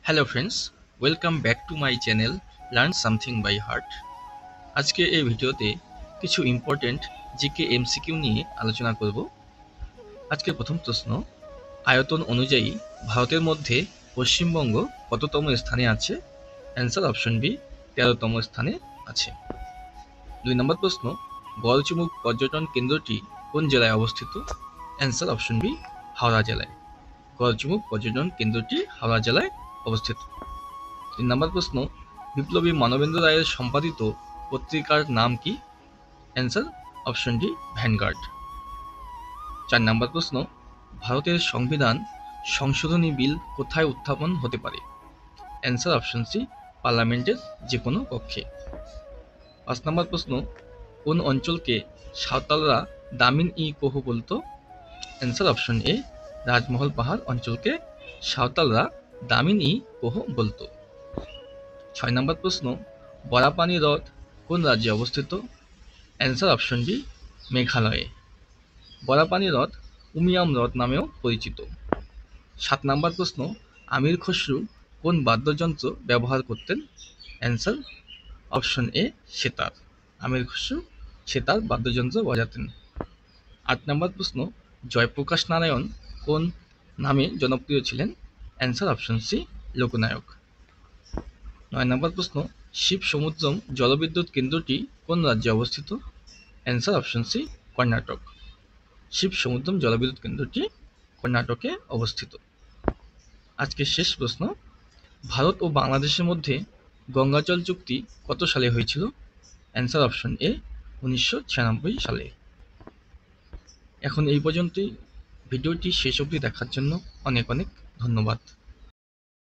Hello friends, welcome back to my channel learn something by heart. আজকে এই ভিডিওতে কিছু ইম্পর্টেন্ট জিকে এমসিকিউ নিয়ে আলোচনা করব। আজকের প্রথম প্রশ্ন, আয়তন অনুযায়ী ভারতের মধ্যে পশ্চিমবঙ্গ কততম স্থানে আছে? অ্যান্সার অপশন বি, 13তম স্থানে আছে। 2 নম্বর প্রশ্ন, গড়চুমুক পর্যটন কেন্দ্রটি কোন জেলায় অবস্থিত? অ্যান্সার অপশন বি, হাওড়া জেলায়। গড়চুমুক পর্যটন কেন্দ্রটি হাওড়া জেলায় অবস্থিত। 3 নম্বর প্রশ্ন, বিপ্লবী মানবেন্দ্র রায়ের সম্পাদিত পত্রিকার নাম কি? Answer option D, vanguard. 4 নম্বর প্রশ্ন, ভারতের সংবিধান সংশোধনী বিল কোথায় উত্থাপন হতে পারে? অ্যান্সার অপশন সি, পার্লামেন্টের যে কোনো কক্ষে। 5 নম্বর প্রশ্ন, কোন অঞ্চলকে সাঁওতালরা দামিন-ই-কোহ বলতো? অ্যান্সার অপশন এ, রাজমহল পাহাড় অঞ্চলকে সাঁওতালরা দামিন-ই-কোহ বলতো। 6 নম্বর প্রশ্ন, বরাপানি হ্রদ কোন রাজ্যে অবস্থিত? অ্যান্সার অপশন বি, মেঘালয়ে। বরাপানি হ্রদ উমিয়াম হ্রদ নামেও পরিচিত। 7 নম্বর প্রশ্ন, আমির খসরু কোন বাদ্যযন্ত্র ব্যবহার করতেন? Answer option A, sitar. Amir Khusrau sitar বাদ্যযন্ত্র বাজাতেন। 8 নম্বর প্রশ্ন, জয়প্রকাশ নারায়ণ কোন নামে জনপ্রিয় ছিলেন? Answer option C, Loknayak. 9 number প্রশ্ন, শিব সমুদ্রম জলবিদ্যুৎ কেন্দ্রটি কোন রাজ্যে অবস্থিত? Answer option C, Karnataka. Shiva Samudram জলবিদ্যুৎ কেন্দ্রটি কর্ণাটকে অবস্থিত। আজকের শেষ প্রশ্ন, ভারত ও বাংলাদেশের মধ্যে গঙ্গাজল চুক্তি কত সালে হয়েছিল? অ্যান্সার অপশন এ, 1996 সালে। এখন এই পর্যন্তই। ভিডিওটি শেষ অবধি দেখার জন্য অনেক অনেক ধন্যবাদ।